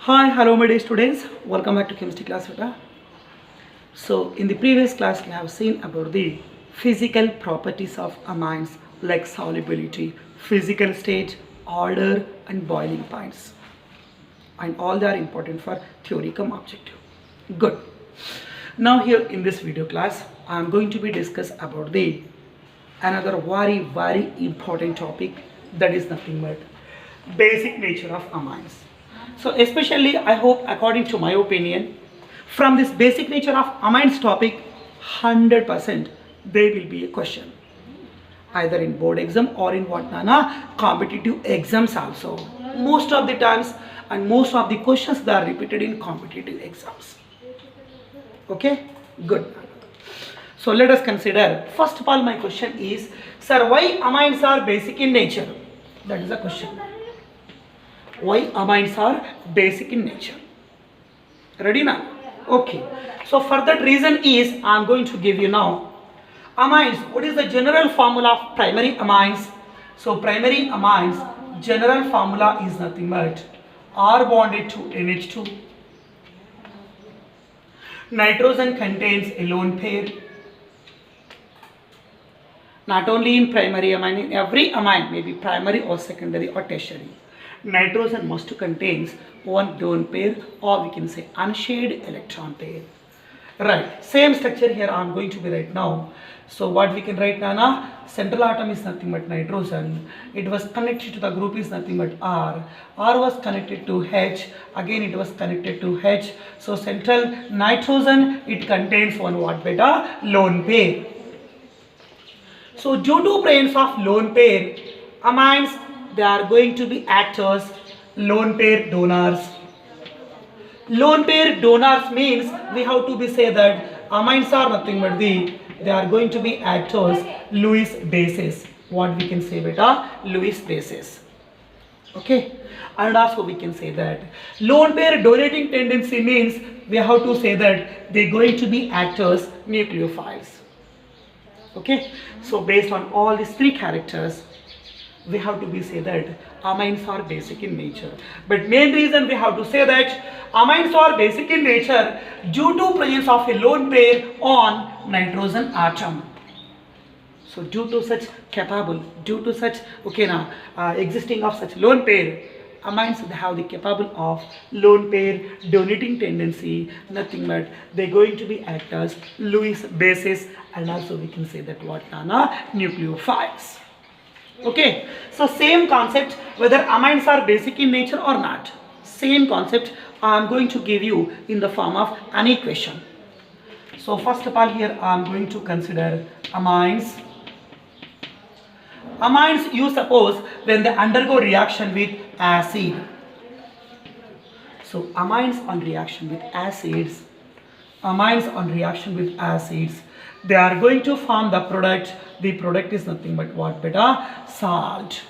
Hi, hello my dear students. Welcome back to chemistry class beta. So in the previous class we have seen about the physical properties of amines like solubility, physical state, order and boiling points. And all they are important for theory cum objective. Good. Now here in this video class I am going to be discuss about the another very important topic, that is nothing but basic nature of amines. So especially I hope, according to my opinion, from this basic nature of amines topic 100% there will be a question either in board exam or in what nana competitive exams also. Most of the times and most of the questions they are repeated in competitive exams. Okay, good. So let us consider, first of all my question is, sir, why amines are basic in nature? That is the question. Why amines are basic in nature? Ready now? Okay. So for that reason is, I am going to give you now amines. What is the general formula of primary amines? So primary amines general formula is nothing but R bonded to NH2. Nitrogen contains a lone pair. Not only in primary amine, in every amine, maybe primary or secondary or tertiary, nitrogen must contains one lone pair, or we can say unshaded electron pair. Right, same structure here I am going to be right now. So what we can write now, central atom is nothing but nitrogen. It was connected to the group is nothing but R. R was connected to H. Again it was connected to H. So central nitrogen, it contains one what beta lone pair. So due to presence of lone pair, amines they are going to be act as lone pair donors. Lone pair donors means we have to be say that amines are nothing but they are going to be act as Lewis bases. What we can say beta? Lewis bases. Okay, and also we can say that lone pair donating tendency means we have to say that they are going to be act as nucleophiles. Okay, so based on all these three characters we have to be say that amines are basic in nature. But main reason we have to say that amines are basic in nature due to presence of a lone pair on nitrogen atom. So due to such existing of such lone pair, amines they have the capable of lone pair donating tendency, nothing but they are going to be act as Lewis bases, and also we can say that what nana nucleophiles. Okay, so same concept whether amines are basic in nature or not, same concept I am going to give you in the form of an equation. So first of all here I am going to consider amines. Amines you suppose when they undergo reaction with acid. So amines on reaction with acids, they are going to form the product. The product is nothing but what beta? Salt.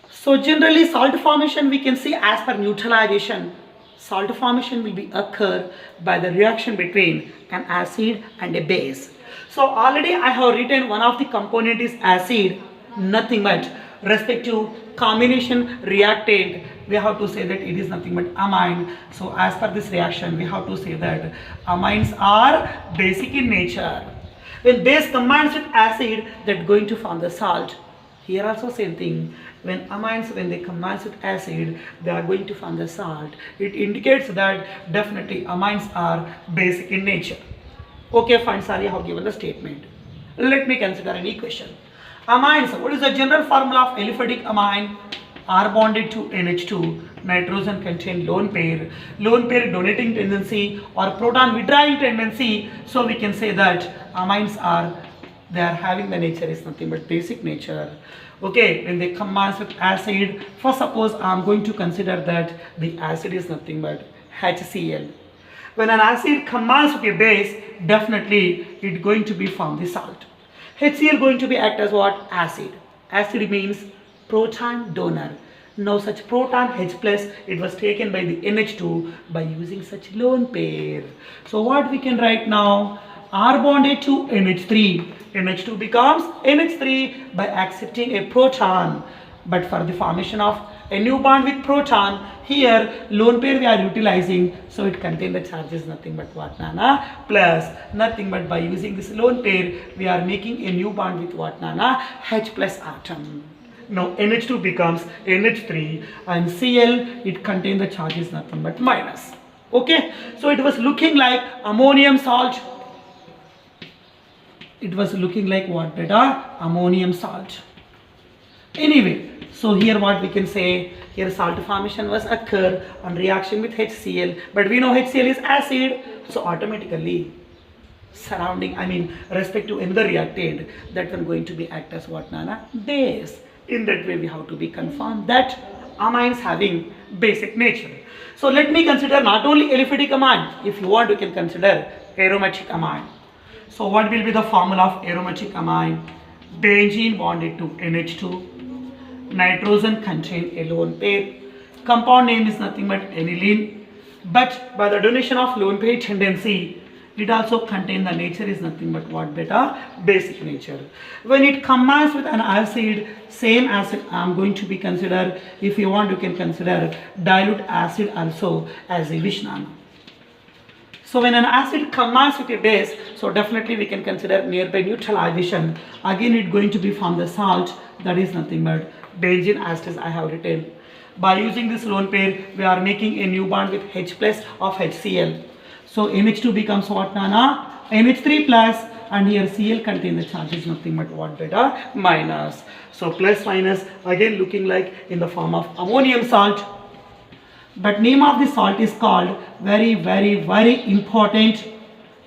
So generally salt formation we can see as per neutralization. Salt formation will be occur by the reaction between an acid and a base. So already I have written one of the component is acid, nothing but respective combination reactant we have to say that it is nothing but amine. So as per this reaction we have to say that amines are basic in nature. When base combines with acid, that going to form the salt. Here also same thing. When amines when they combine with acid, they are going to form the salt. It indicates that definitely amines are basic in nature. Okay, fine, sorry I have given the statement. Let me consider an equation. Amines, what is the general formula of aliphatic amine? R bonded to NH2, nitrogen contain lone pair donating tendency or proton withdrawing tendency. So we can say that amines are, they are having the nature is nothing but basic nature. Okay, when they combine with acid, first suppose I am going to consider that the acid is nothing but HCl. When an acid combines with a base, definitely it going to be form the salt. HCl going to be act as what? Acid. Acid means proton donor. Now such proton H plus it was taken by the NH2 by using such lone pair. So what we can write now? R bonded to NH3. NH2 becomes NH3 by accepting a proton. But for the formation of a new bond with proton, here lone pair we are utilizing, so it contains the charges nothing but what, Nana? Plus nothing but by using this lone pair we are making a new bond with what, Nana? H plus atom. Now NH2 becomes NH3 and Cl, it contains the charges nothing but minus. Okay, so it was looking like ammonium salt. It was looking like what, beta? Ammonium salt. Anyway, so here what we can say, here salt formation was occur on reaction with HCl, but we know HCl is acid, so automatically surrounding, respect to another reactant, that one going to be act as what, Nana? Base. In that way we have to be confirmed that amines having basic nature. So let me consider not only aliphatic amine, if you want you can consider aromatic amine. So what will be the formula of aromatic amine? Benzene bonded to NH2, nitrogen contain a lone pair, compound name is nothing but aniline, but by the donation of lone pair tendency, it also contain the nature is nothing but what, beta? Basic nature. When it combines with an acid, same acid I am going to be consider, if you want you can consider dilute acid also as a Vishnana. So when an acid combines with a base, so definitely we can consider nearby neutralization. Again it going to be from the salt, that is nothing but benzene as I have written. By using this lone pair, we are making a new bond with H plus of HCl. So NH2 becomes what, Nana? NH3 plus, and here Cl contain the charges nothing but what, beta? Minus. So plus minus again looking like in the form of ammonium salt. But name of the salt is called very important.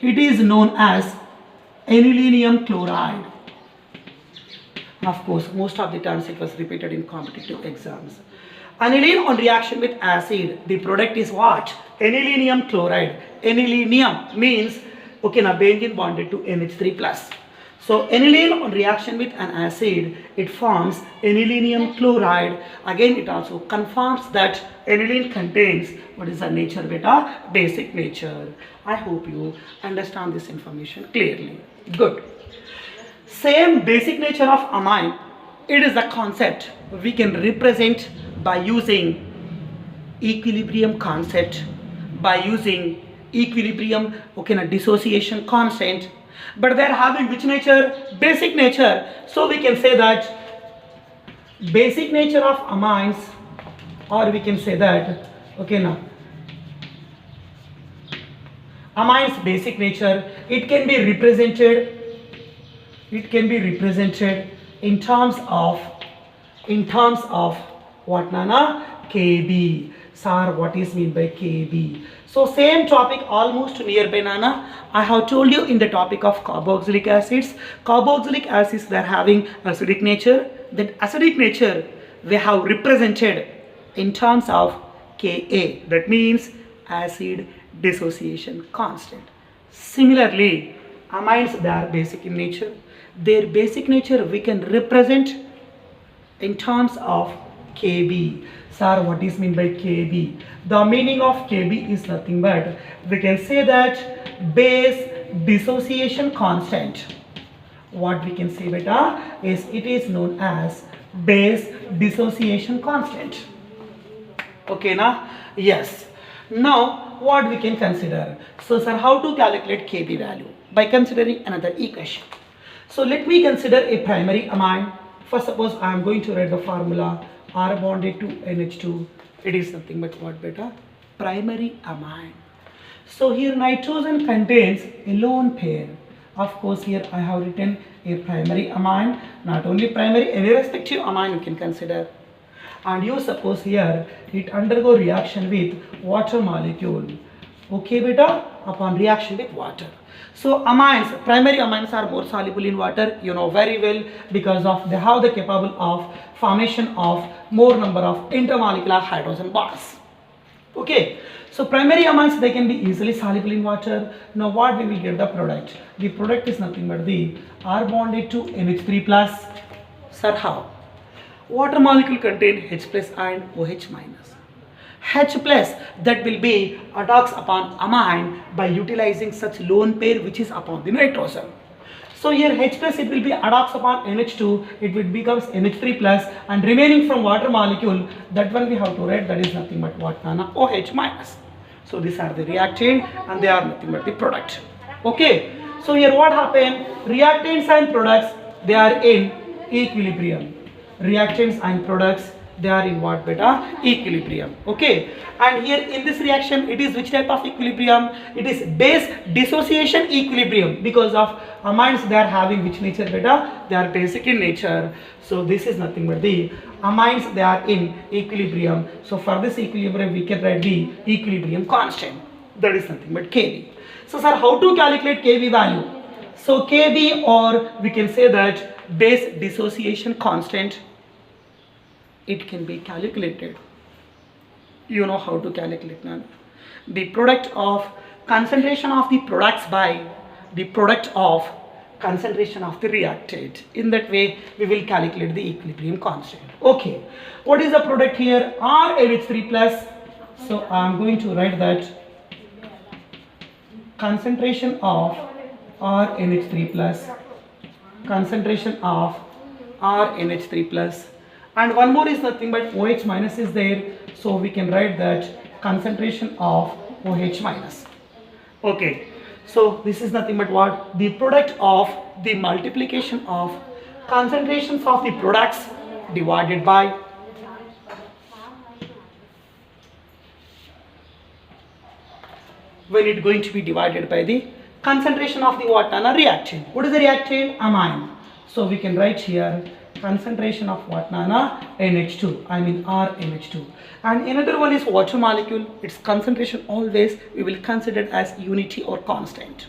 It is known as anilinium chloride. Of course, most of the times it was repeated in competitive exams. Aniline on reaction with acid, the product is what? Anilinium chloride. Anilinium means, okay, now benzene bonded to NH3 plus. So aniline on reaction with an acid, it forms anilinium chloride. Again, it also confirms that aniline contains what is the nature, beta? Basic nature. I hope you understand this information clearly. Good. Same basic nature of amine, it is the concept we can represent by using equilibrium concept, by using equilibrium, okay, na dissociation constant. But they are having which nature? Basic nature. So we can say that basic nature of amines, or we can say that, okay, now amines basic nature, it can be represented in terms of what, Nana? Kb. Sir, what is mean by Kb? So same topic almost nearby, Nana. I have told you in the topic of carboxylic acids. Carboxylic acids, they are having acidic nature. That acidic nature we have represented in terms of Ka. That means acid dissociation constant. Similarly, amines, they are basic in nature. Their basic nature we can represent in terms of Kb. Sir, what is mean by Kb? The meaning of Kb is nothing but, we can say that base dissociation constant. What we can say, beta, is it is known as base dissociation constant. Okay, na? Yes. Now, what we can consider? So, sir, how to calculate Kb value? By considering another equation. So, let me consider a primary amine. First, suppose I am going to write the formula R bonded to NH2. It is nothing but what, beta? Primary amine. So, here nitrogen contains a lone pair. Of course, here I have written a primary amine. Not only primary, any respective amine you can consider. And you suppose here it undergo reaction with water molecule. Okay, beta? Upon reaction with water. So amines, primary amines are more soluble in water, you know very well, because of they have the capable of formation of more number of intermolecular hydrogen bonds. Okay, so primary amines, they can be easily soluble in water. Now what we will get the product? The product is nothing but the R bonded to NH3 plus. Sir, how? Water molecule contain H plus and OH minus. H plus, that will be attacks upon amine by utilizing such lone pair which is upon the nitrogen. So here H plus it will be adapts upon NH2, it will becomes NH3 plus, and remaining from water molecule, that one we have to write, that is nothing but what, Nana? OH minus. So these are the reactant and they are nothing but the product. Okay. So here what happened? Reactants and products, they are in equilibrium. Reactants and products, they are in what, beta? Equilibrium. Okay. And here in this reaction, it is which type of equilibrium? It is base dissociation equilibrium, because of amines, they are having which nature, beta? They are basic in nature. So this is nothing but the amines, they are in equilibrium. So for this equilibrium, we can write the equilibrium constant. That is nothing but Kb. So sir, how to calculate Kb value? So Kb, or we can say that base dissociation constant, it can be calculated. You know how to calculate now. The product of concentration of the products by the product of concentration of the reactant. In that way, we will calculate the equilibrium constant. Okay. What is the product here? RNH3 plus. So I am going to write that concentration of RNH3 plus. Concentration of RNH3 plus. And one more is nothing but OH minus is there. So we can write that concentration of OH minus. Okay. So this is nothing but what? The product of the multiplication of concentrations of the products divided by when it going to be divided by the concentration of the what? Nana? Reactant. What is the reactant? Amine. So we can write here concentration of what, Nana? NH2, I mean RNH2. And another one is water molecule. Its concentration always we will consider as unity or constant.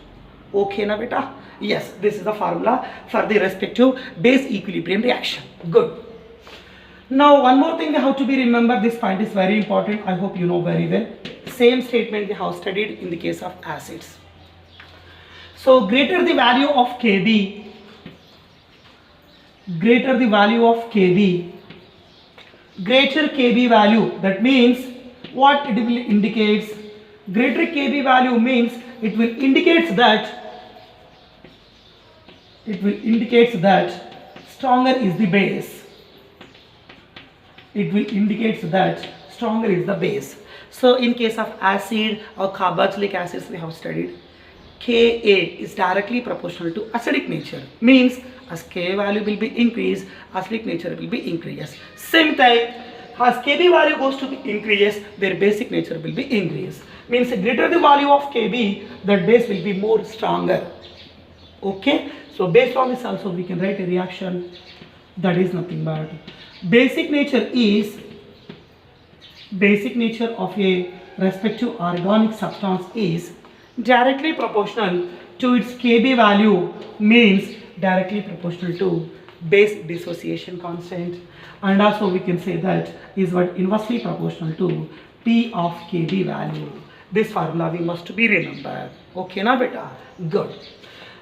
Okay na beta? Yes, this is the formula for the respective base equilibrium reaction. Good. Now one more thing we have to be remember, this point is very important. I hope you know very well. Same statement we have studied in the case of acids. So greater the value of Kb, greater the value of Kb, greater Kb value, that means what it will indicates? Greater Kb value means it will indicates that stronger is the base. It will indicates that stronger is the base. So in case of acid or carboxylic acids we have studied, Ka is directly proportional to acidic nature, means as Ka value will be increased, acidic nature will be increased. Same time, as Kb value goes to be increased, their basic nature will be increased. Means greater the value of Kb, that base will be more stronger. Okay, so based on this also we can write a reaction that is nothing but basic nature of a respective organic substance is directly proportional to its Kb value, means directly proportional to base dissociation constant, and also we can say that is what inversely proportional to P of Kb value. This formula we must be remember. Okay na beta? Good.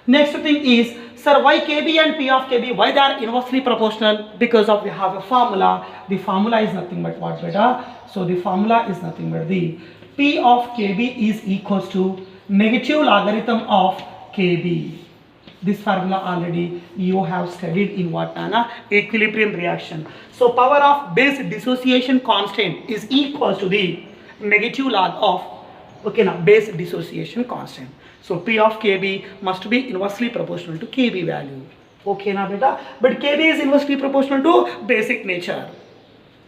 Next thing is, sir, why Kb and P of Kb, why they are inversely proportional? Because of we have a formula. The formula is nothing but what, beta? So the formula is nothing but the P of Kb is equals to negative logarithm of Kb. This formula already you have studied in what, Nana? Equilibrium reaction. So power of base dissociation constant is equals to the negative log of, okay, now base dissociation constant. So P of Kb must be inversely proportional to Kb value. Okay na beta? But Kb is inversely proportional to basic nature.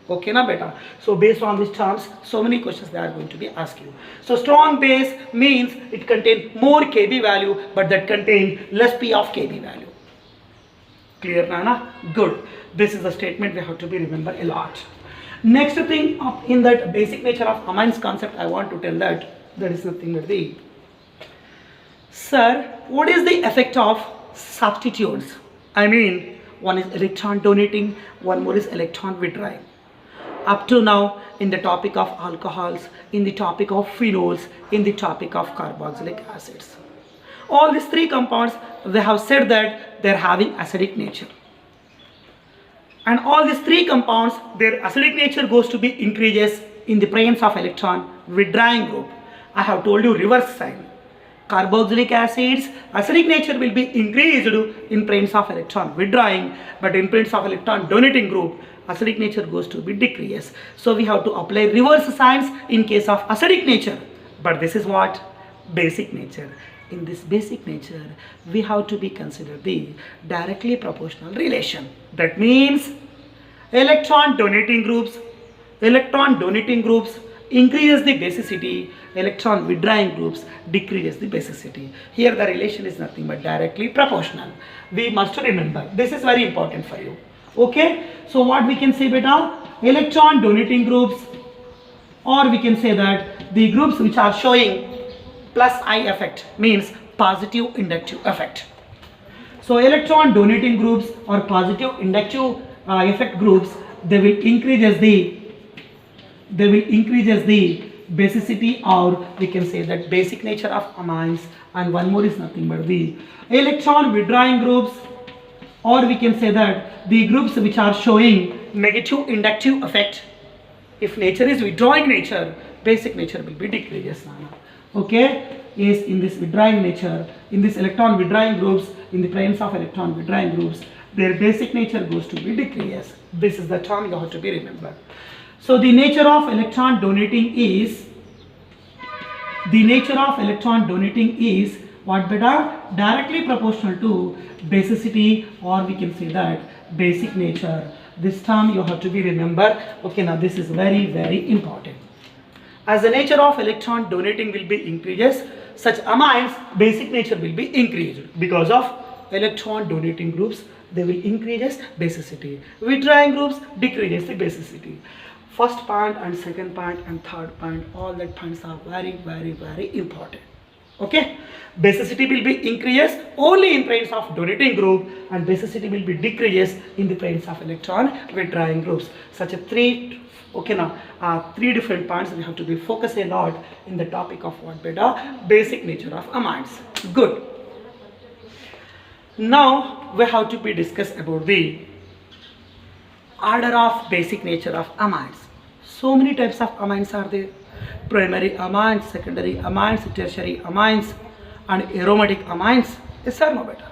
Okay na beta? So based on these terms, so many questions they are going to be asked you. So strong base means it contains more Kb value, but that contains less P of Kb value. Clear Nana? Good. This is a statement we have to be remember a lot. Next thing in that basic nature of amines concept, I want to tell that there is nothing but the, sir, what is the effect of substitutes? I mean, one is electron donating, one more is electron withdrawing. Up to now, in the topic of alcohols, in the topic of phenols, in the topic of carboxylic acids, all these three compounds, they have said that they are having acidic nature. And all these three compounds, their acidic nature goes to be increases in the presence of electron withdrawing group. I have told you reverse sign. Carboxylic acids, acidic nature will be increased in presence of electron withdrawing, but in presence of electron donating group, acidic nature goes to be decreased. So we have to apply reverse signs in case of acidic nature. But this is what? Basic nature. In this basic nature, we have to be considered the directly proportional relation. That means electron donating groups increases the basicity, electron withdrawing groups decreases the basicity. Here the relation is nothing but directly proportional. We must remember, this is very important for you. Okay, so what we can say, beta? Electron donating groups, or we can say that the groups which are showing plus I effect means positive inductive effect. So electron donating groups or positive inductive effect groups, they will increase as the basicity, or we can say that basic nature of amines, and one more is nothing but the electron withdrawing groups, or we can say that the groups which are showing negative inductive effect. If nature is withdrawing nature, basic nature will be decreases. Okay, is in this withdrawing nature, in this electron withdrawing groups, in the presence of electron withdrawing groups, their basic nature goes to be decreases. This is the term you have to be remembered. So the nature of electron donating is what, beta? Directly proportional to basicity, or we can say that basic nature. This term you have to be remember. Okay, now this is very, very important. As the nature of electron donating will be increases, such amines basic nature will be increased because of electron donating groups. They will increases basicity. Withdrawing groups decreases the basicity. First point and second point and third point, all that points are very, very, very important. Okay, basicity will be increases only in presence of donating group, and basicity will be decreases in the presence of electron withdrawing groups. Such a three different points we have to be focused a lot in the topic of what, beta? Basic nature of amines. Good. Now we have to be discuss about the order of basic nature of amines. So many types of amines are there: primary amines, secondary amines, tertiary amines, and aromatic amines. Yes or no, beta?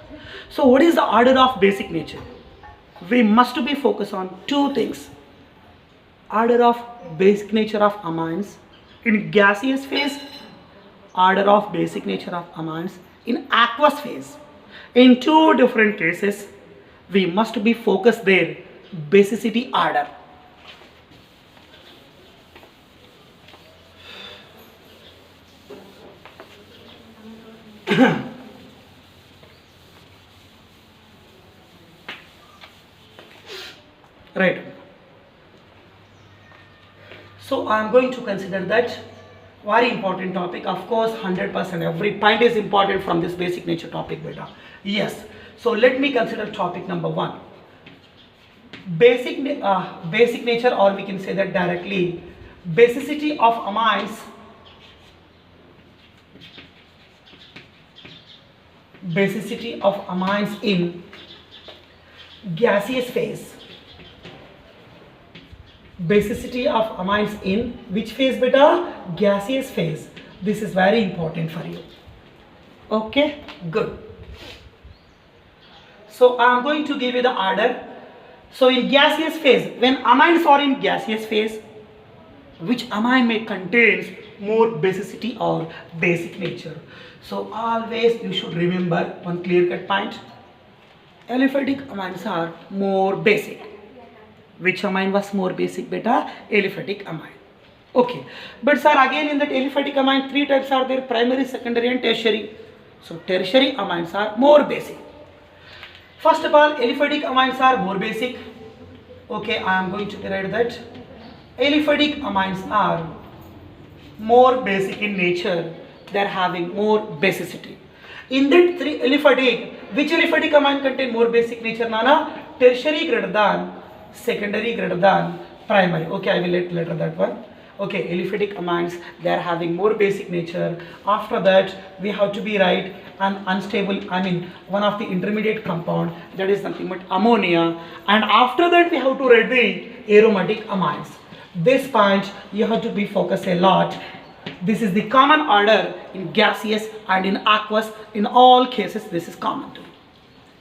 So what is the order of basic nature? We must be focused on two things: order of basic nature of amines in gaseous phase, order of basic nature of amines in aqueous phase. In two different cases, we must be focused their basicity order. Right. So I am going to consider that very important topic. Of course, 100% every point is important from this basic nature topic, beta. Yes. So let me consider topic number 1. Basic nature, or we can say that directly, basicity of amines. Basicity of amines in gaseous phase. Basicity of amines in which phase, beta? Gaseous phase. This is very important for you. Okay, good. So I am going to give you the order. So in gaseous phase, when amines are in gaseous phase, which amine may contains more basicity or basic nature? So always you should remember one clear-cut point: aliphatic amines are more basic. Which amine was more basic, beta? Aliphatic amine. Okay, but sir, again in that aliphatic amine, three types are there: primary, secondary, and tertiary. So tertiary amines are more basic. First of all, aliphatic amines are more basic. Okay, I am going to write that aliphatic amines are more basic in nature. They are having more basicity. In that three aliphatic, which aliphatic amine contain more basic nature, Nana? Tertiary greater than, secondary greater than primary. Okay, I will let later that one. Okay, aliphatic amines, they are having more basic nature. After that, we have to be write an unstable, one of the intermediate compound, that is nothing but ammonia. And after that, we have to write the aromatic amines. This point you have to be focused a lot. This is the common order in gaseous and in aqueous. In all cases, this is common to.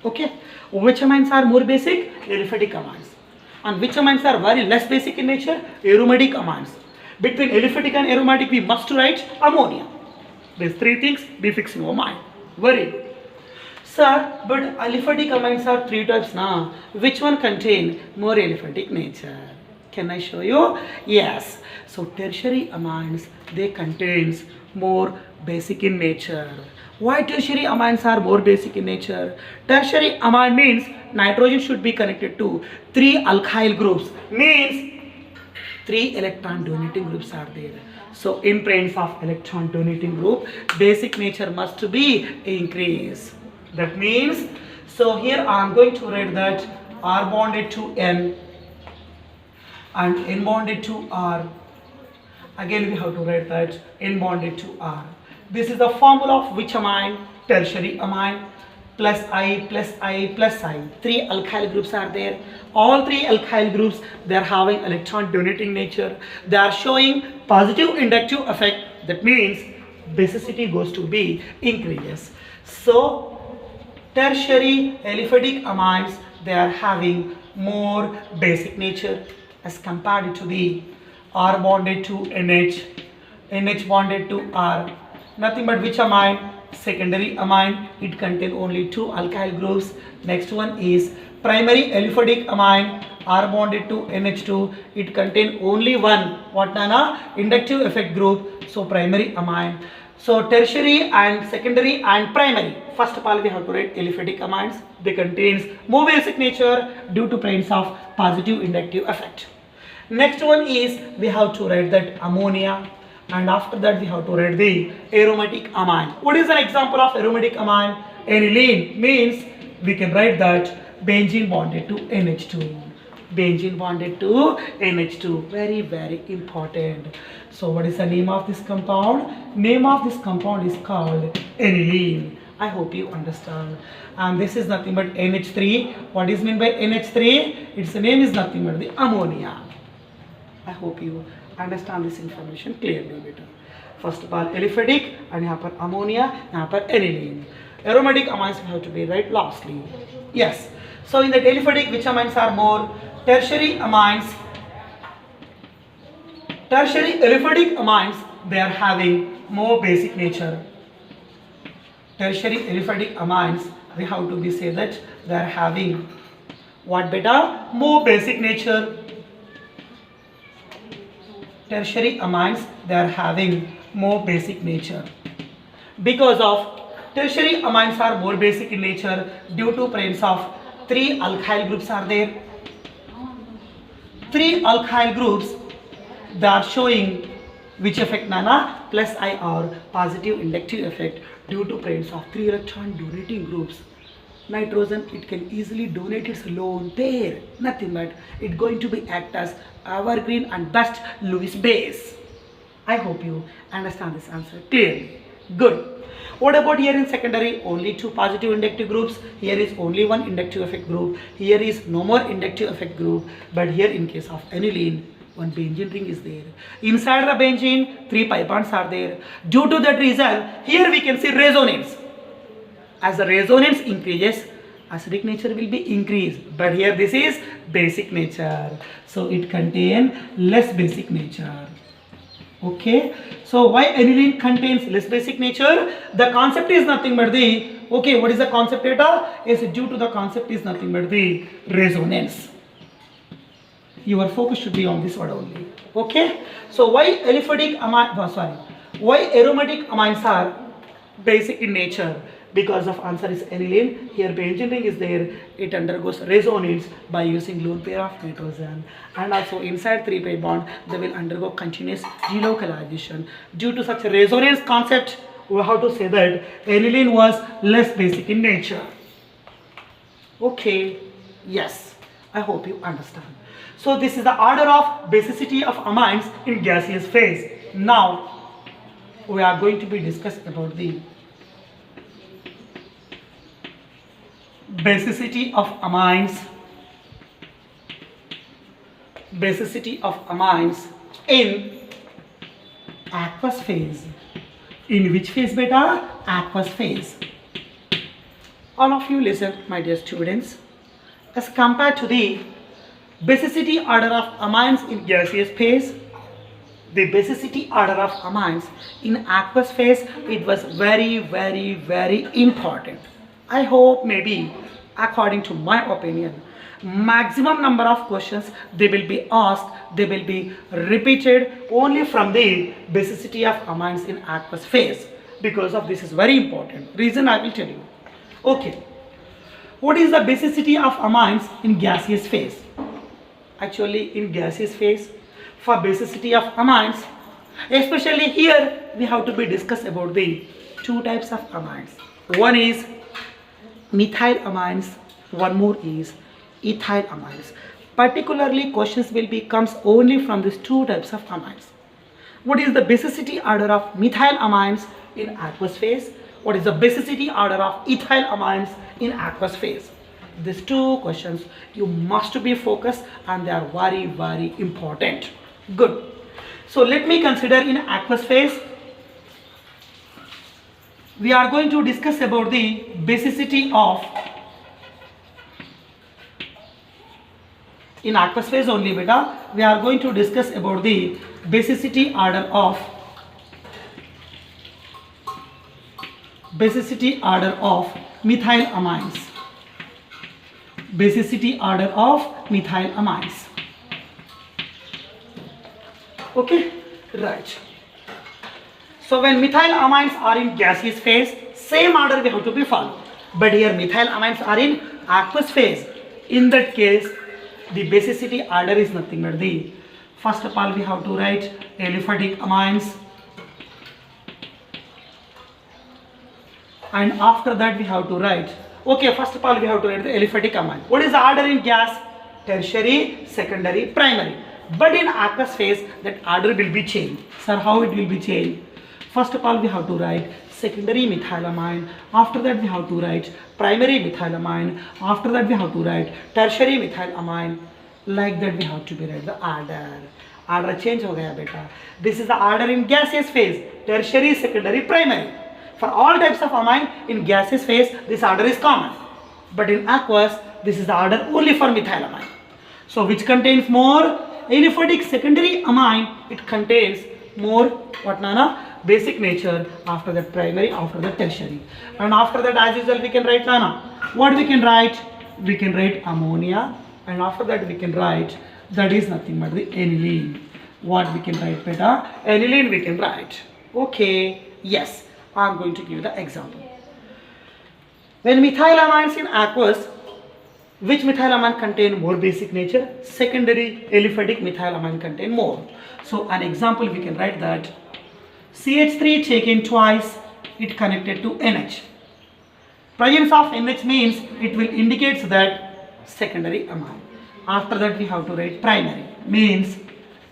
Okay, which amines are more basic? Aliphatic amines. And which amines are very less basic in nature? Aromatic amines. Between aliphatic and aromatic, we must write ammonia. These three things be fixed in your mind. Very good. Sir, but aliphatic amines are three types now. Which one contain more aliphatic nature? Can I show you? Yes. So tertiary amines, they contains more basic in nature. Why tertiary amines are more basic in nature? Tertiary amine means nitrogen should be connected to three alkyl groups. Means 3 electron donating groups are there. So in presence of electron donating group, basic nature must be increased. That means, so here I am going to write that R bonded to N and N bonded to R. Again we have to write that N bonded to R. This is the formula of which amine? Tertiary amine. Plus I, plus I, plus I. 3 alkyl groups are there. All 3 alkyl groups, they are having electron donating nature. They are showing positive inductive effect. That means basicity goes to be increases. So tertiary aliphatic amines, they are having more basic nature as compared to the R bonded to NH, NH bonded to R. Nothing but which amine? Secondary amine. It contains only 2 alkyl groups. Next one is primary aliphatic amine, R bonded to NH2. It contains only one, what Nana? Inductive effect group. So primary amine. So tertiary and secondary and primary. First of all, we have to write aliphatic amines. They contains more basic nature due to presence of positive inductive effect. Next one is we have to write that ammonia, and after that we have to write the aromatic amine. What is an example of aromatic amine? Aniline means we can write that benzene bonded to NH2. Benzene bonded to NH2. Very, very important. So what is the name of this compound? Name of this compound is called aniline. I hope you understand. And this is nothing but NH3. What is meant by NH3? Its name is nothing but the ammonia. I hope you understand this information clearly better. First of all, aliphatic, and यहाँ पर ammonia, यहाँ पर aniline. Aromatic amines have to be right lastly. Yes. So in the aliphatic, which amines are more? Tertiary amines. Tertiary aliphatic amines, they are having more basic nature. Tertiary aliphatic amines, we have to be say that they are having what beta? More basic nature. Tertiary amines, they are having more basic nature. Because of tertiary amines are more basic in nature due to presence of 3 alkyl groups are there. 3 alkyl groups, they are showing which effect Nana? Plus I or positive inductive effect due to presence of 3 electron donating groups. Nitrogen, it can easily donate its lone pair. Nothing but it going to be act as evergreen and best Lewis base. I hope you understand this answer clearly. Good. What about here in secondary? Only 2 positive inductive groups. Here is only 1 inductive effect group. Here is no more inductive effect group. But here in case of aniline, 1 benzene ring is there. Inside the benzene, 3 pi bonds are there. Due to that reason, here we can see resonance. As the resonance increases, acidic nature will be increased. But here this is basic nature. So it contains less basic nature. Okay. So why aniline contains less basic nature? The concept is nothing but the, okay, what is the concept data? Is due to the concept is nothing but the resonance. Your focus should be on this word only. Okay. So why aliphatic amine, why aromatic amines are basic in nature? Because of answer is aniline. Here benzene ring is there. It undergoes resonance by using lone pair of nitrogen. And also inside 3 pi bond, they will undergo continuous delocalization. Due to such resonance concept, we have to say that aniline was less basic in nature. Okay. Yes. I hope you understand. So this is the order of basicity of amines in gaseous phase. Now we are going to be discussing about the basicity of amines in aqueous phase. In which phase beta? Aqueous phase. All of you listen, my dear students. As compared to the basicity order of amines in gaseous phase, the basicity order of amines in aqueous phase, it was very, very, very important. I hope maybe, according to my opinion, maximum number of questions they will be asked, they will be repeated only from the basicity of amines in aqueous phase. Because of this is very important. Reason I will tell you. Okay. What is the basicity of amines in gaseous phase? Actually, in gaseous phase, for basicity of amines, especially here, we have to be discuss about the two types of amines. One is methyl amines, one more is ethyl amines. Particularly, questions will be comes only from these two types of amines. What is the basicity order of methyl amines in aqueous phase? What is the basicity order of ethyl amines in aqueous phase? These two questions you must be focused, and they are very, very important. Good. So let me consider in aqueous phase, we are going to discuss about the basicity of, in aqueous phase only beta, we are going to discuss about the basicity order of methyl amines. Basicity order of methyl amines. Okay, right. So when methyl amines are in gaseous phase, same order we have to be followed. But here methyl amines are in aqueous phase. In that case, the basicity order is nothing but the, first of all we have to write aliphatic amines, and after that we have to write, okay, first of all we have to write the aliphatic amine. What is the order in gas? Tertiary, secondary, primary. But in aqueous phase, that order will be changed. Sir, how it will be changed? First of all, we have to write secondary methylamine. After that, we have to write primary methylamine. After that, we have to write tertiary methylamine. Like that, we have to be write the order. Order change ho gaya beta. This is the order in gaseous phase. Tertiary, secondary, primary. For all types of amine in gaseous phase, this order is common. But in aqueous, this is the order only for methylamine. So, which contains more? Aliphatic secondary amine, it contains more what nana? Basic nature. After that primary, after that tertiary, and after that as usual we can write nana. What we can write? We can write ammonia, and after that we can write, that is nothing but the aniline. What we can write beta? Aniline we can write. Okay, yes, I am going to give you the example. When methylamines in aqueous, which methylamine contain more basic nature? Secondary aliphatic methylamine contain more. So an example we can write that CH3 taken twice, it connected to NH. Presence of NH means it will indicate that secondary amine. After that we have to write primary, means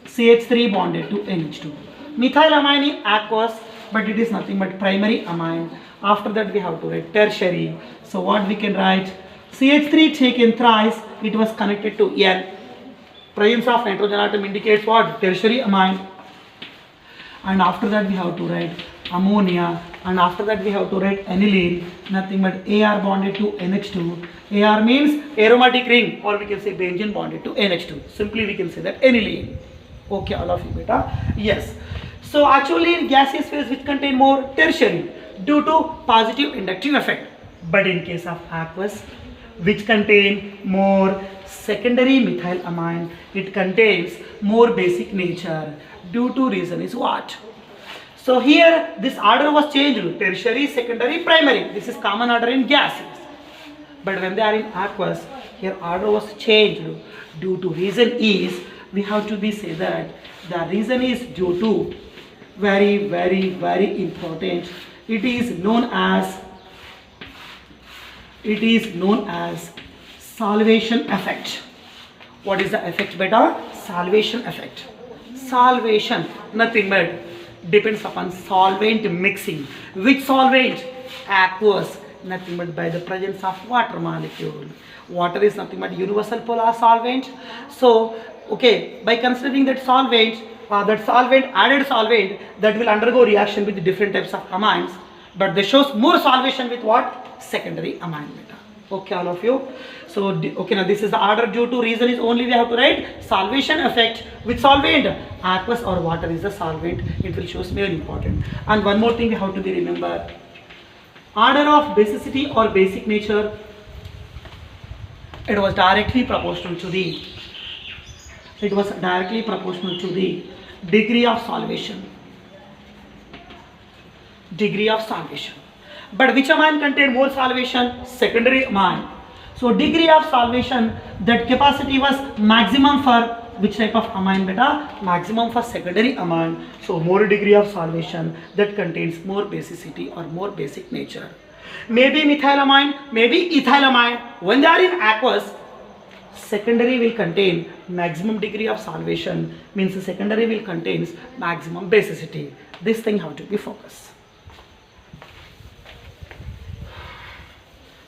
CH3 bonded to NH2. Methylamine in aqueous, but it is nothing but primary amine. After that we have to write tertiary. So what we can write? CH3 taken thrice, it was connected to N. Presence of nitrogen atom indicates what? Tertiary amine. And after that we have to write ammonia, and after that we have to write aniline, nothing but AR bonded to NH2. AR means aromatic ring, or we can say benzene bonded to NH2. Simply we can say that aniline. Okay, all of you beta. Yes. So actually in gaseous phase which contain more? Tertiary, due to positive inductive effect. But in case of aqueous, which contain more? Secondary methylamine, it contains more basic nature. Due to reason is what? So here this order was changed, tertiary, secondary, primary. This is common order in gases. But when they are in aqueous, here order was changed. Due to reason is, we have to be say that the reason is due to very, very, very important. It is known as solvation effect. What is the effect beta? Solvation effect. Solvation, nothing but depends upon solvent mixing. Which solvent? Aqueous, nothing but by the presence of water molecule. Water is nothing but universal polar solvent. So, okay, by considering that solvent, that solvent, added solvent, that will undergo reaction with different types of amines, but they shows more solvation with what? Secondary amine beta. Okay, all of you. So okay, now this is the order. Due to reason is only we have to write solvation effect with solvent. Aqueous or water is the solvent. It will show very important. And one more thing we have to be remember. Order of basicity or basic nature, it was directly proportional to the degree of solvation. But which amine contain more solvation? Secondary amine. So degree of solvation, that capacity was maximum for which type of amine beta? Maximum for secondary amine. So more degree of solvation, that contains more basicity or more basic nature. Maybe methylamine, maybe ethylamine. When they are in aqueous, secondary will contain maximum degree of solvation, means the secondary will contains maximum basicity. This thing have to be focused.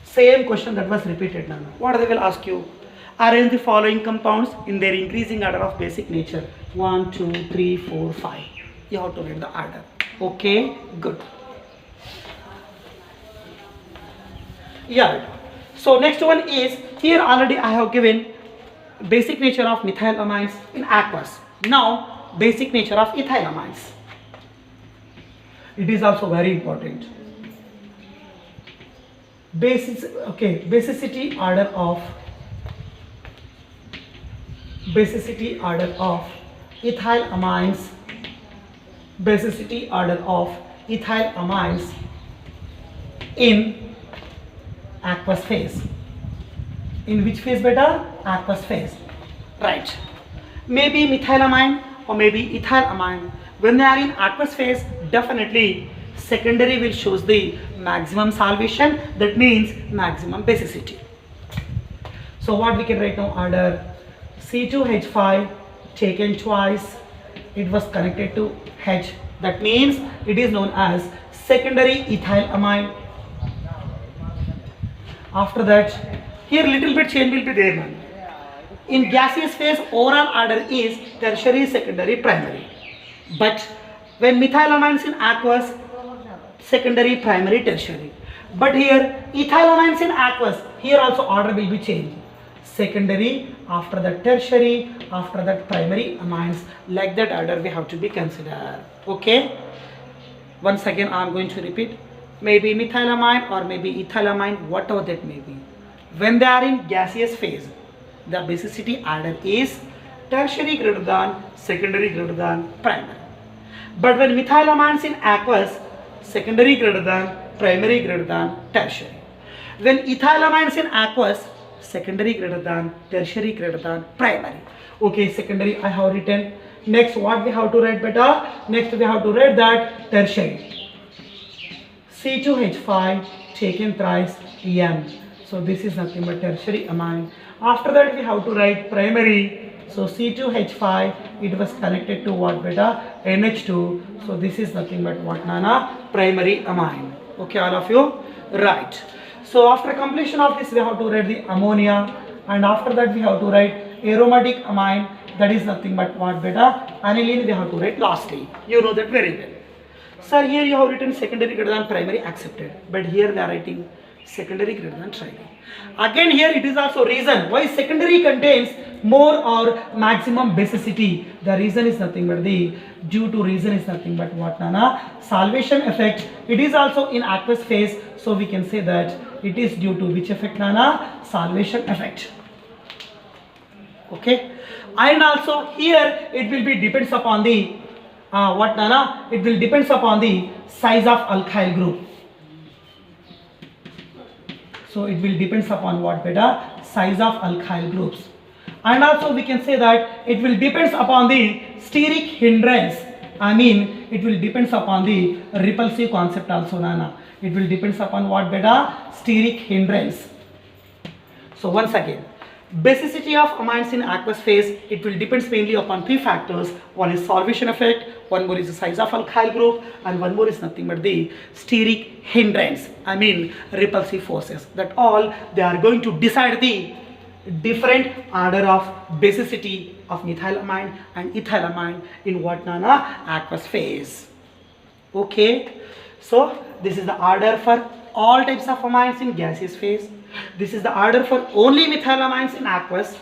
Same question that was repeated now. What they will ask you? Arrange the following compounds in their increasing order of basic nature. 1, 2, 3, 4, 5. You have to write the order. Okay, good. Yeah. So next one is, here already I have given basic nature of methylamines in aqueous. Now basic nature of ethylamines. It is also very important. Basicity order of ethylamines. Basicity order of ethylamines in aqueous phase. In which phase beta? Aqueous phase. Right. Maybe methylamine or maybe ethylamine. When they are in aqueous phase, definitely secondary will shows the maximum solvation, that means maximum basicity. So what we can write now? Order C2H5 taken twice, it was connected to H, that means it is known as secondary ethylamine. After that, here little bit change will be there now. In gaseous phase, overall order is tertiary, secondary, primary. But when methylamines in aqueous, secondary, primary, tertiary. But here ethylamines in aqueous, here also order will be changed. Secondary, after that tertiary, after that primary amines. Like that order we have to be considered. Okay. Once again I am going to repeat. Maybe methylamine or maybe ethylamine, whatever that may be. When they are in gaseous phase, the basicity order is tertiary greater than, secondary greater than, primary. But when methylamines in aqueous, secondary greater than, primary greater than, tertiary. When ethylamines in aqueous, secondary greater than, tertiary greater than, primary. Okay, secondary I have written. Next what we have to write beta? Next we have to write that tertiary. C2H5 taken thrice N. So this is nothing but tertiary amine. After that we have to write primary. So C2H5, it was connected to what beta? NH2. So this is nothing but what nana? Primary amine. Okay, all of you? Right. So after completion of this we have to write the ammonia, and after that we have to write aromatic amine, that is nothing but what beta? Aniline we have to write lastly. You know that very well. Sir, here you have written secondary greater than, primary accepted, but here they are writing secondary greater than trinary. Again here it is also reason why secondary contains more or maximum basicity. The reason is nothing but due to reason is nothing but what nana? Solvation effect. It is also in aqueous phase, so we can say that it is due to which effect nana? Solvation effect. Okay, and also here it will be depends upon the what nana? It will depends upon the size of alkyl group. So it will depends upon what beta? Size of alkyl groups. And also we can say that it will depends upon the steric hindrance. I mean it will depends upon the repulsive concept also nana. It will depends upon what beta? Steric hindrance. So once again, basicity of amines in aqueous phase, it will depends mainly upon three factors. One is solvation effect, one more is the size of alkyl group, and one more is nothing but the steric hindrance. I mean repulsive forces. That all they are going to decide the different order of basicity of methylamine and ethylamine in what, Nana? Aqueous phase. Okay, so this is the order for all types of amines in gaseous phase. This is the order for only methylamines in aqueous.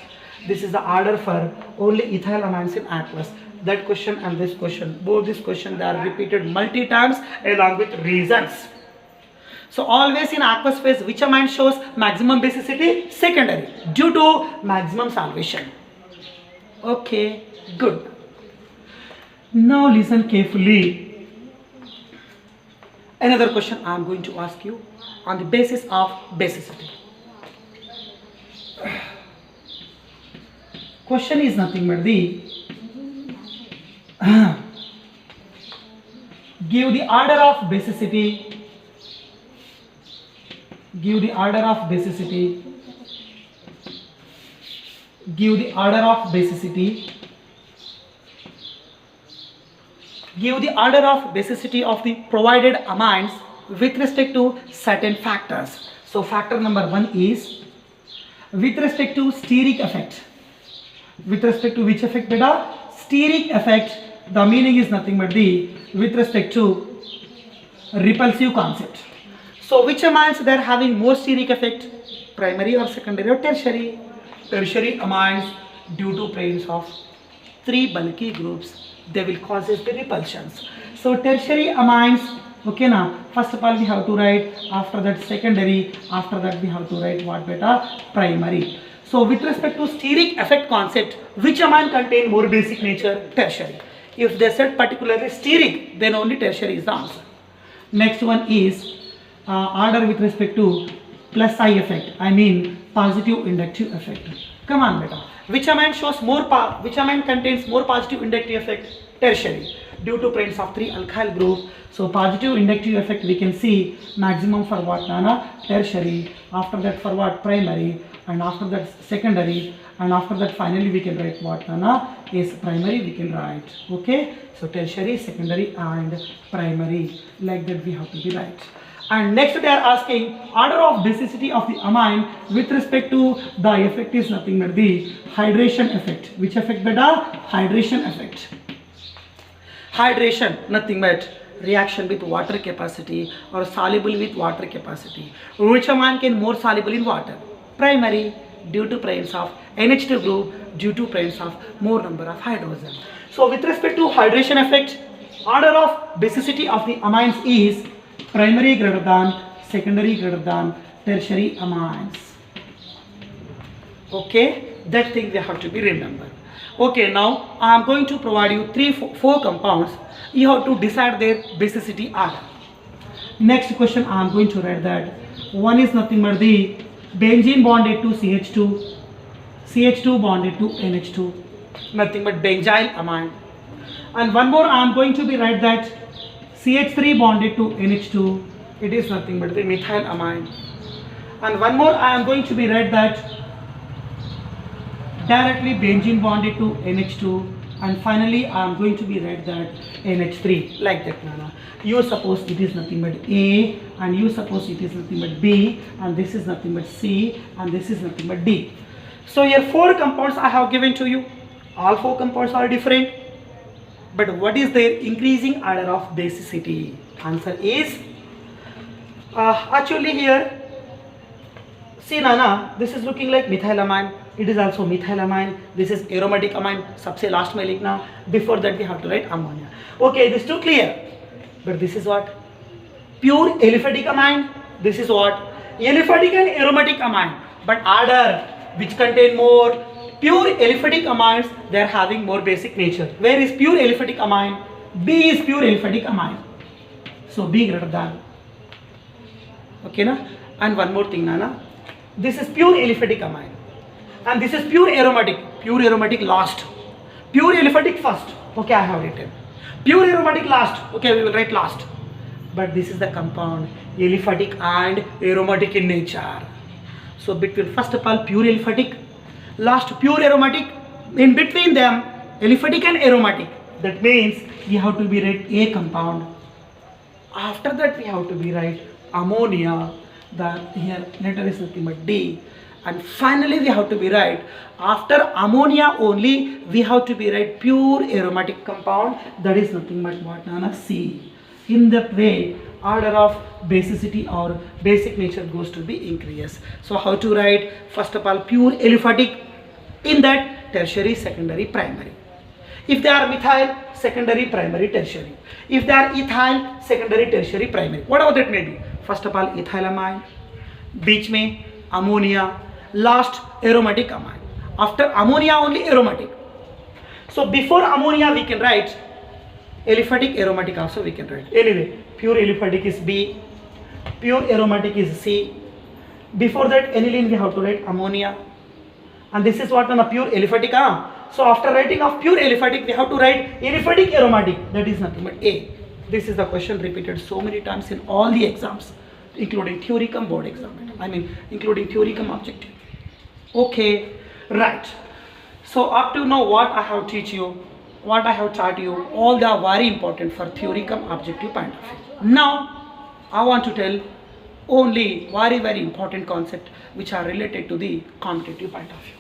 This is the order for only ethylamines in aqueous. That question and this question, both these questions, they are repeated multi times along with reasons. So always in aqueous phase, which amine shows maximum basicity? Secondary, due to maximum salvation. Okay, good. Now listen carefully. Another question I am going to ask you on the basis of basicity. Question is nothing but the give the order of basicity. Give the order of basicity. Give the order of basicity. Give the order of basicity of the provided amines with respect to certain factors. So factor number 1 is with respect to steric effect. With respect to which effect, beta? Steric effect. The meaning is nothing but the with respect to repulsive concept. So which amines they are having more steric effect? Primary or secondary or tertiary? Tertiary amines, due to presence of 3 bulky groups, they will causes the repulsions. So tertiary amines, okay na, first of all we have to write, after that secondary, after that we have to write what, beta? Primary. So with respect to steric effect concept, which amine contain more basic nature? Tertiary. If they said particularly steric, then only tertiary is the answer. Next one is order with respect to plus I effect, I mean positive inductive effect. Come on beta. Which amine shows more which amine contains more positive inductive effect? Tertiary, due to presence of 3 alkyl group. So positive inductive effect we can see maximum for what, Nana? Tertiary. After that for what? Primary. And after that secondary, and after that finally we can write what, Nana? Is primary we can write. Okay, so tertiary, secondary and primary, like that we have to be right. And next they are asking order of basicity of the amine with respect to the effect is nothing but the hydration effect. Which effect, beta? Hydration effect. Hydration, nothing but reaction with water capacity or soluble with water capacity. Which amine can more soluble in water? Primary, due to presence of NH2 group, due to presence of more number of hydrogen. So with respect to hydration effect, order of basicity of the amines is primary greater than, secondary greater than, tertiary amines. Okay, that thing we have to be remembered. Okay, now I am going to provide you 4 compounds. You have to decide their basicity order. Next question I am going to write that one is nothing but the benzene bonded to CH2, CH2 bonded to NH2, nothing but benzyl amine. And one more I am going to be write that CH3 bonded to NH2, it is nothing but the methyl amine. And one more I am going to be write that directly benzene bonded to NH2, and finally I am going to be write that NH3, like that, Nana. You suppose it is nothing but A, and you suppose it is nothing but B, and this is nothing but C, and this is nothing but D. So here 4 compounds I have given to you. All 4 compounds are different, but what is their increasing order of basicity? Answer is actually here, see Nana, this is looking like methylamine. It is also methylamine. This is aromatic amine. सबसे last में लिखना. Before that we have to write ammonia. Okay, this too clear. But this is what? Pure aliphatic amine. This is what? Aliphatic and aromatic amine. But order which contain more? Pure aliphatic amines, they are having more basic nature. Where is pure aliphatic amine? B is pure aliphatic amine. So B greater than. Okay na? And one more thing, Nana. This is pure aliphatic amine. And this is pure aromatic. Pure aromatic last. Pure aliphatic first. Okay, I have written. Pure aromatic last. Okay, we will write last. But this is the compound aliphatic and aromatic in nature. So between first of all pure aliphatic, last pure aromatic, in between them aliphatic and aromatic. That means we have to be write A compound. After that we have to be write ammonia. The here letter is nothing but D. And finally we have to be write after ammonia only we have to be write pure aromatic compound, that is nothing but what known as C. In that way order of basicity or basic nature goes to be increase. So how to write? First of all, pure aliphatic, in that tertiary, secondary, primary. If they are methyl, secondary, primary, tertiary. If they are ethyl, secondary, tertiary, primary. Whatever that may be. First of all, ethylamine, बीच में ammonia, last aromatic amine. After ammonia only aromatic. So before ammonia we can write aliphatic, aromatic also we can write. Anyway, pure aliphatic is B, pure aromatic is C. Before that aniline we have to write ammonia. And this is what on a pure aliphatic. So after writing of pure aliphatic we have to write aliphatic aromatic, that is nothing but A. This is the question repeated so many times in all the exams, including theory cum board exam. Including theory cum objective. Okay, right. So up to now what I have teach you, what I have taught you, all they are very important for theory cum objective point of view. Now I want to tell only very important concept which are related to the competitive point of view.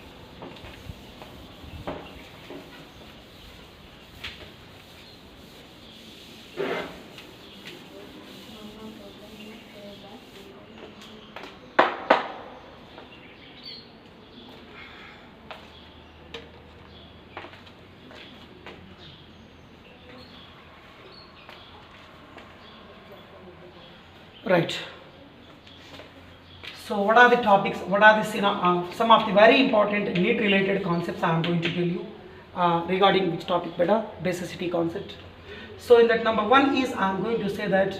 Right. So what are the topics, what are the some of the very important NEET related concepts I am going to tell you regarding which topic better, basicity concept. So in that number one is I am going to say that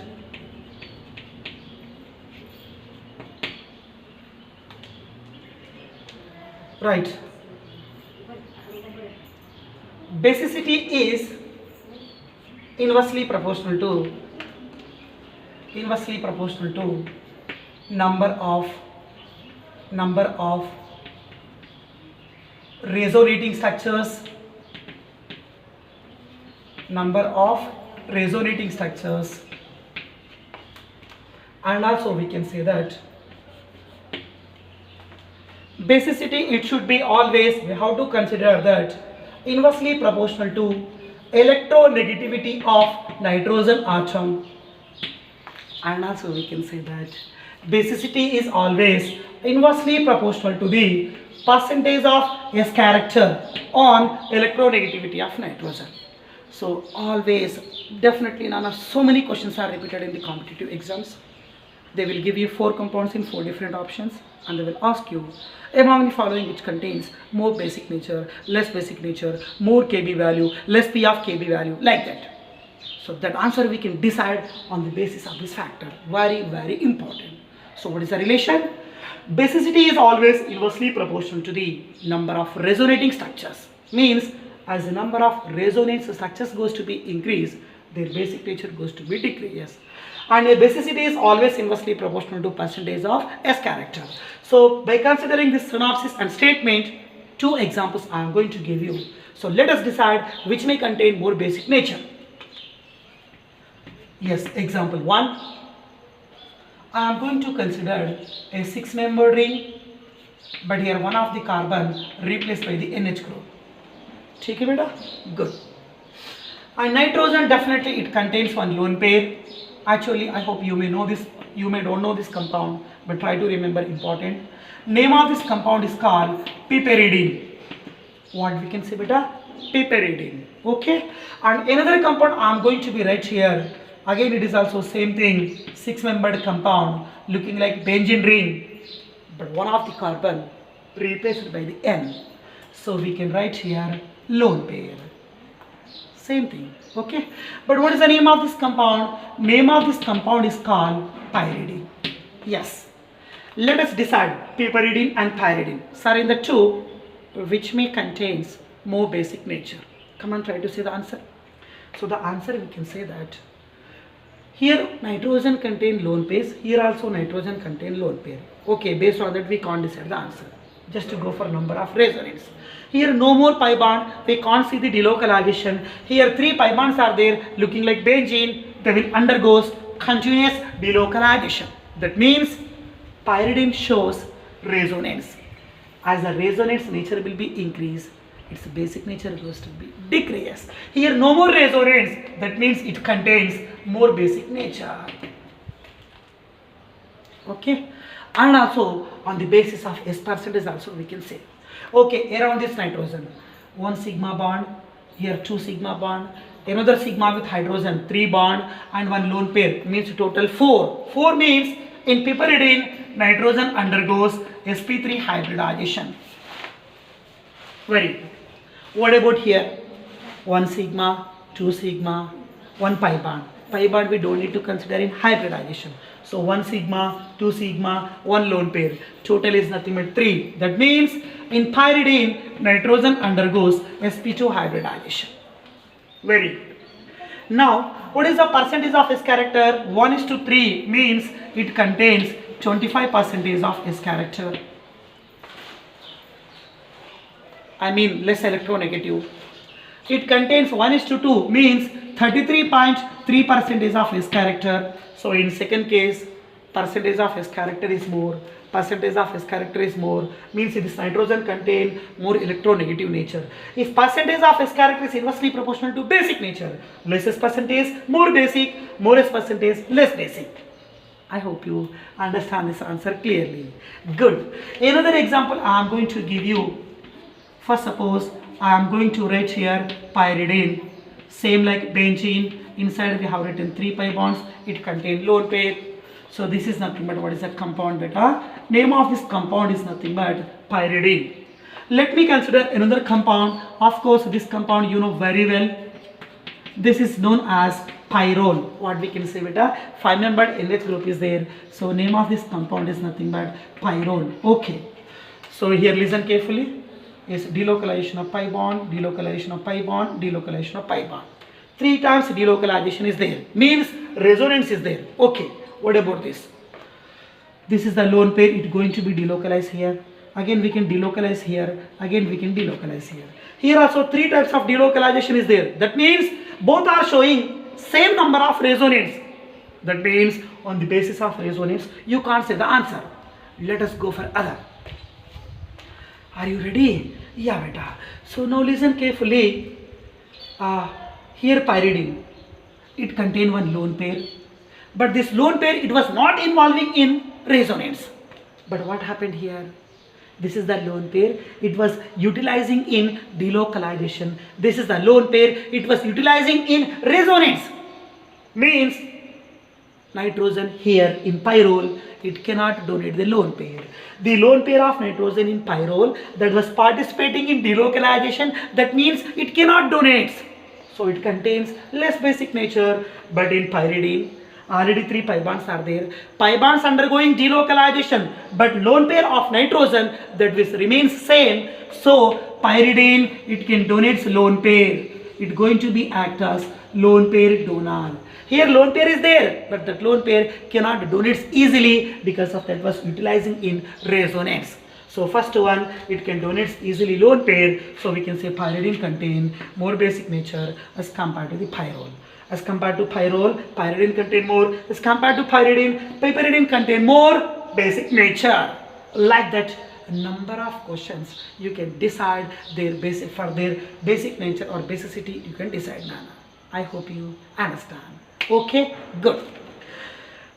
right, basicity is inversely proportional to number of resonating structures, and also we can say that basicity, it should be always, we have to consider that inversely proportional to electronegativity of nitrogen atom. And also we can say that basicity is always inversely proportional to the percentage of S character on electronegativity of nitrogen. So always, definitely, so many questions are repeated in the competitive exams. They will give you 4 compounds in 4 different options, and they will ask you among the following which contains more basic nature, less basic nature, more Kb value, less P of Kb value, like that. So that answer we can decide on the basis of this factor. Very important. So what is the relation? Basicity is always inversely proportional to the number of resonating structures. Means as the number of resonance structures goes to be increased, their basic nature goes to be decreased. And a basicity is always inversely proportional to percentage of S character. So by considering this synopsis and statement, 2 examples I am going to give you. So let us decide which may contain more basic nature. Yes, example 1. I am going to consider a 6-membered ring, but here one of the carbon replaced by the NH group. ठीक है बेटा? Good. And nitrogen, definitely it contains one lone pair. Actually, I hope you may know this, you may don't know this compound, but try to remember important. Name of this compound is called piperidine. What we can say beta? Piperidine. Okay. And another compound I am going to be right here. Again, it is also same thing, 6-membered compound looking like benzene ring, but one of the carbon replaced by the N. So we can write here lone pair. Same thing. Okay. But what is the name of this compound? Name of this compound is called pyridine. Yes. Let us decide piperidine and pyridine. Sir, in the 2, which may contains more basic nature. Come on, try to say the answer. So the answer we can say that here nitrogen contain lone pairs, here also nitrogen contain lone pair. Okay, based on that we can't decide the answer. Just to go for number of resonance. Here no more pi bond, we can't see the delocalization. Here 3 pi bonds are there looking like benzene, they will undergoes continuous delocalization. That means pyridine shows resonance. As the resonance nature will be increased, its basic nature goes to be decrease. Here no more resonance, that means it contains more basic nature. Okay, and also on the basis of S percentage also we can say, okay, around this nitrogen, one sigma bond, here two sigma bond, another sigma with hydrogen, 3 bond and one lone pair, means total 4. 4 means in piperidine nitrogen undergoes sp3 hybridization. Very good. What about here? 1 sigma, 2 sigma, 1 pi bond. Pi bond we don't need to consider in hybridization. So 1 sigma, 2 sigma, 1 lone pair. Total is nothing but 3. That means in pyridine nitrogen undergoes sp2 hybridization. Very good. Now what is the percentage of S character? 1:3 means it contains 25% of S character. I mean less electronegative. It contains 1:2 means 33.3% of S character. So in second case, percentage of S character is more. Percentage of S character is more means this nitrogen contain more electronegative nature. If percentage of S character is inversely proportional to basic nature, less S percentage, more basic, more S percentage, less basic. I hope you understand this answer clearly. Good. Another example I am going to give you. First suppose I am going to write here pyridine, same like benzene. Inside we have written 3 pi bonds, it contains lone pair. So this is nothing but what is a compound beta. Name of this compound is nothing but pyridine. Let me consider another compound. Of course this compound you know very well. This is known as pyrrole. What we can say beta, 5-membered NH group is there. So name of this compound is nothing but pyrrole. Okay. So here listen carefully. Is delocalization of pi bond, delocalization of pi bond, delocalization of pi bond. 3 times delocalization is there. Means resonance is there. Okay. What about this? This is the lone pair. It going to be delocalized here. Again we can delocalize here. Again we can delocalize here. Here also 3 types of delocalization is there. That means both are showing same number of resonance. That means on the basis of resonance you can't say the answer. Let us go for other. Are you ready? Yeah beta. So now listen carefully. Here pyridine, it contains one lone pair, but this lone pair it was not involving in resonance. But what happened here? This is the lone pair, it was utilizing in delocalization. This is the lone pair, it was utilizing in resonance. Means nitrogen here in pyrrole, it cannot donate the lone pair. The lone pair of nitrogen in pyrrole that was participating in delocalization, that means it cannot donate. So it contains less basic nature. But in pyridine already 3 pi bonds are there. Pi bonds undergoing delocalization, but lone pair of nitrogen that will remains same. So pyridine it can donate lone pair. It going to be act as lone pair donor. Here lone pair is there, but that lone pair cannot donate easily because of that was utilizing in resonance. So first one, it can donate easily lone pair. So we can say pyridine contain more basic nature as compared to the pyrrole. As compared to pyrrole, pyridine contain more. As compared to piperidine contain more basic nature. Like that, a number of questions you can decide their basic for their basic nature or basicity. You can decide, Nana. I hope you understand. Okay, good.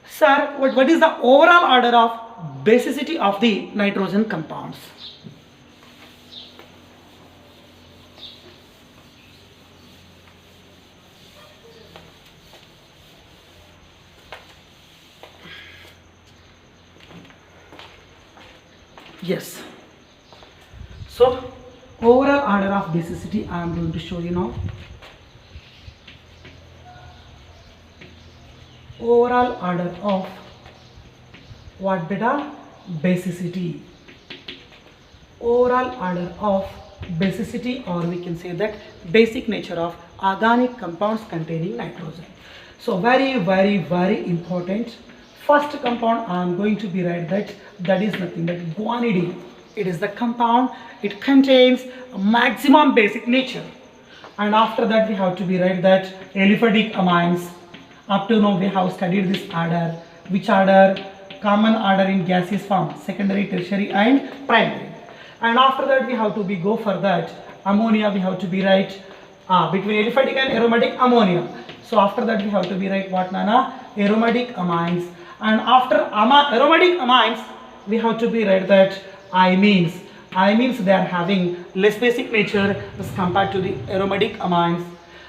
Sir, what is the overall order of basicity of the nitrogen compounds? Yes. So, overall order of basicity I am going to show you now. Overall order of what beta? Basicity. Overall order of basicity, or we can say that basic nature of organic compounds containing nitrogen. So very important. First compound I am going to be write that is nothing but guanidine. It is the compound, it contains a maximum basic nature. And after that we have to be write that aliphatic amines. Up to now we have studied this order. Which order? Common order in gaseous form, secondary, tertiary and primary. And after that we have to be go for that ammonia, we have to be write between aliphatic and aromatic ammonia. So after that we have to be write what, Nana? Aromatic amines. And after aromatic amines we have to be write that imines. Imines, they are having less basic nature as compared to the aromatic amines.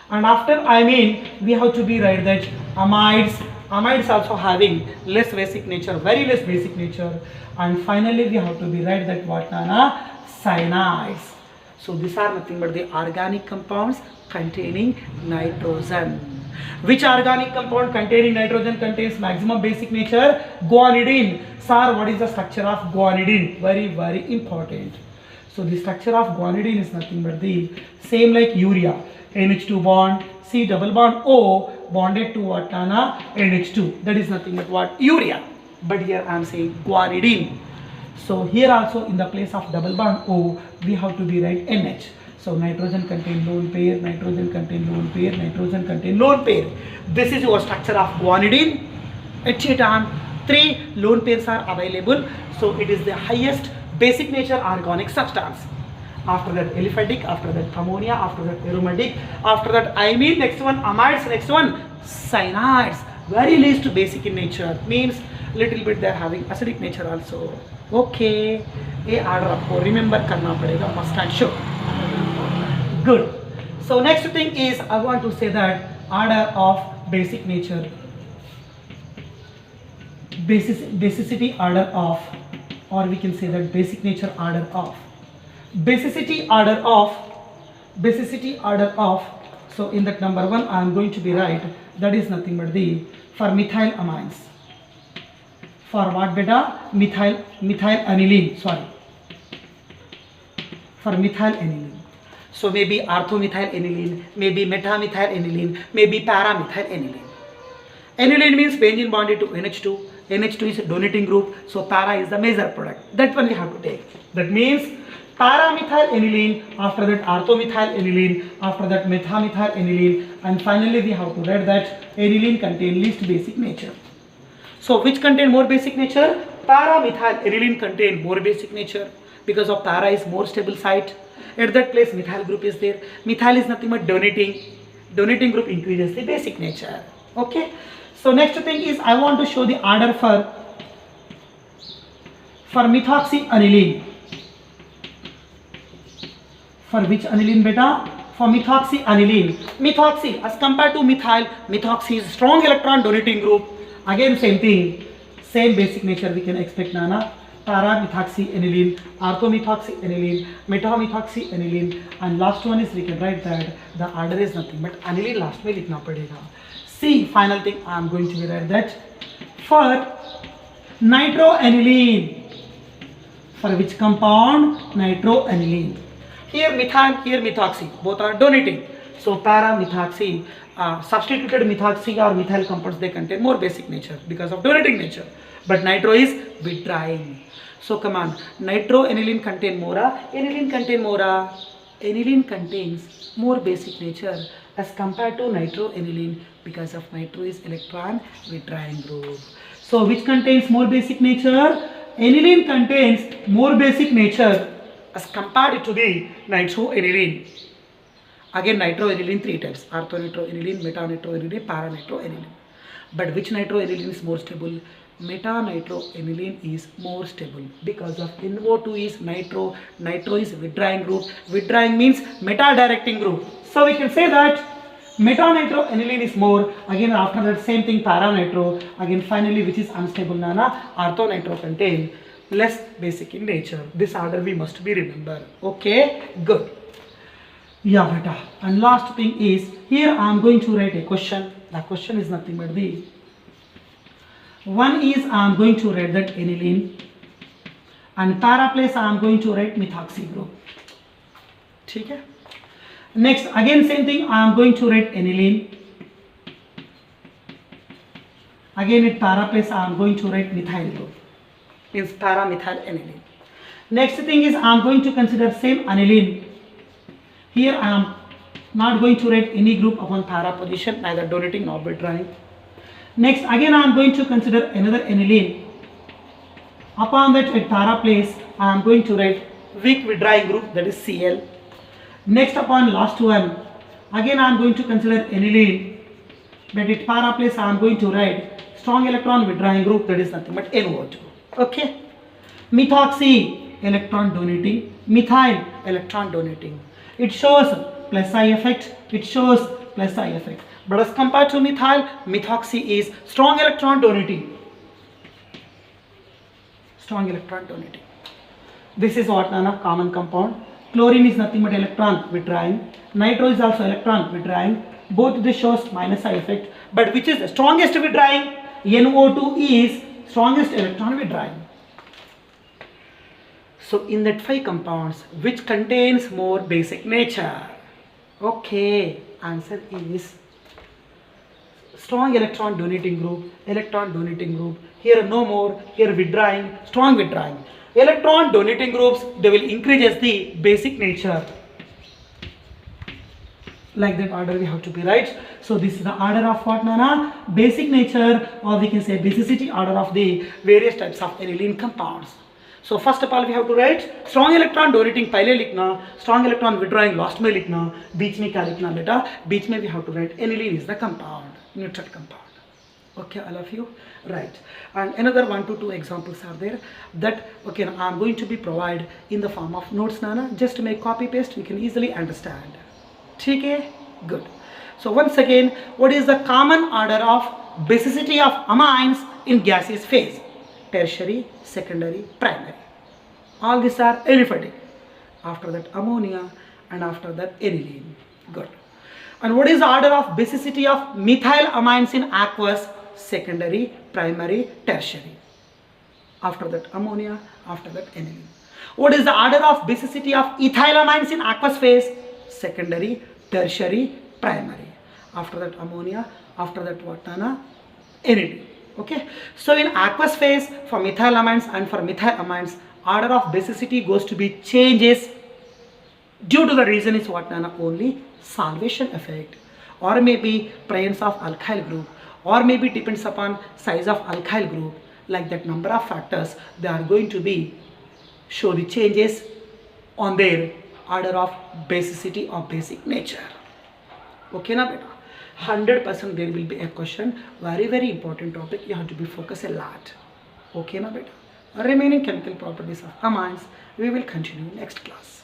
And after imine we have to be write that amides. Amides also having less basic nature, very less basic nature. And finally we have to be write that what, Nana? Cyanides. So these are nothing but the organic compounds containing nitrogen. Which organic compound containing nitrogen contains maximum basic nature? Guanidine. Sir, what is the structure of guanidine? Very, very important. So the structure of guanidine is nothing but the same like urea. NH2 bond, C double bond O bonded to what, Nana? NH2. That is nothing but what? Urea. But here I am saying guanidine. So here also in the place of double bond O, we have to be write NH. So nitrogen contain lone pair, nitrogen contain lone pair, nitrogen contain lone pair. This is your structure of guanidine. At time 3 lone pairs are available. So it is the highest basic nature organic substance. After that aliphatic, after that ammonia, after that aromatic, after that imine, next one amides, next one cyanides. Very least basic in nature, means little bit they are having acidic nature also. Okay, ये order आपको remember करना पड़ेगा, must and should. Good. So next thing is I want to say that order of basic nature, basicity order of, or we can say that basic nature order of, basicity order of. So in that number 1 I am going to be right, that is nothing but the for methyl amines. For what, beta? Methyl aniline, sorry. For methyl aniline. So maybe orthomethyl aniline, maybe metamethyl aniline, maybe paramethyl aniline. Aniline means benzene bonded to NH2. NH2 is a donating group, so para is the major product. That one we have to take. That means paramethyl aniline, after that orthomethyl aniline, after that metamethyl aniline, and finally we have to write that aniline contain least basic nature. So which contain more basic nature? Paramethyl aniline contain more basic nature because of para is more stable site. At that place methyl group is there. Methyl is nothing but donating. Donating group increases the basic nature. Okay. So next thing is I want to show the order for methoxyaniline. For which aniline, beta? For methoxyaniline. Methoxy as compared to methyl, methoxy is strong electron donating group. Again same thing, same basic nature we can expect, Nana. Para-methoxyaniline, ortho-methoxyaniline, meta-methoxyaniline, and last one is we can write that the order is nothing but aniline last में लिखना पड़ेगा. See, final thing I am going to be write that for nitroaniline. For which compound? Nitroaniline. Here methyl, here methoxy, both are donating. So para-methoxy, substituted methoxy or methyl compounds, they contain more basic nature because of donating nature. But nitro is withdrawing. So come on, nitroaniline contain more, aniline contain more. Aniline contains more basic nature as compared to nitroaniline because of nitro is electron withdrawing group. So which contains more basic nature? Aniline contains more basic nature as compared to the nitroaniline. Again nitroaniline 3 types: orthonitroaniline, metanitroaniline, paranitroaniline. But which nitroaniline is more stable? Metanitroaniline is more stable because of NO2 is nitro, nitro is withdrawing group. Withdrawing means meta directing group. So we can say that metanitroaniline is more. Again after that same thing paranitro. Again finally which is unstable, Nana? Orthonitro contain less basic in nature. This order we must be remember. Okay, good. Yeah, beta. And last thing is here I am going to write a question. The question is nothing but the one is I am going to write that aniline, and para place I am going to write methoxy group. Okay. Next again same thing I am going to write aniline. Again at para place I am going to write methyl group. Means para-methyl aniline. Next thing is I am going to consider same aniline. Here I am not going to write any group upon para position, neither donating nor withdrawing. Next again I am going to consider another aniline. Upon that at para place I am going to write weak withdrawing group, that is Cl. Next upon last one, again I am going to consider aniline, but at para place I am going to write strong electron withdrawing group, that is nothing but NO2. Okay. Methoxy electron donating, methyl electron donating. It shows plus I effect, it shows plus I effect. But as compared to methyl, methoxy is strong electron donating. Strong electron donating. This is what a common compound. Chlorine is nothing but electron withdrawing. Nitro is also electron withdrawing. Both this shows minus I effect. But which is the strongest withdrawing? NO2 is strongest electron withdrawing. So in that 5 compounds, which contains more basic nature? Okay, answer is strong electron donating group, electron donating group. Here no more, here withdrawing, strong withdrawing. Electron donating groups, they will increase as the basic nature. Like that order we have to be right. So this is the order of what, Nana? Basic nature, or we can say basicity order of the various types of aniline compounds. So first of all we have to write strong electron donating पहले लिखना, strong electron withdrawing last में लिखना, बीच में क्या लिखना बेटा? बीच में we have to write aniline is the compound, neutral compound. Okay, all of you, right? And another 1 to 2 examples are there that okay I am going to be provide in the form of notes, Nana. Just to make copy paste, we can easily understand. Okay, good. So once again, what is the common order of basicity of amines in gaseous phase? Tertiary, secondary, primary. All these are aliphatic. After that ammonia, and after that aniline. Good. And what is the order of basicity of methyl amines in aqueous? Secondary, primary, tertiary. After that ammonia, after that aniline. What is the order of basicity of ethyl amines in aqueous phase? Secondary, tertiary, primary. After that ammonia, after that what, Nana? Aniline. Okay. So in aqueous phase, for methylamines and for methylamines, order of basicity goes to be changes due to the reason is what, Nana? Only solvation effect, or maybe presence of alkyl group, or maybe depends upon size of alkyl group. Like that number of factors, they are going to be show the changes on their order of basicity or basic nature. Okay na beta? 100% there will be a question, very important topic, you have to be focused a lot. Okay na beta? Remaining chemical properties of amines we will continue next class.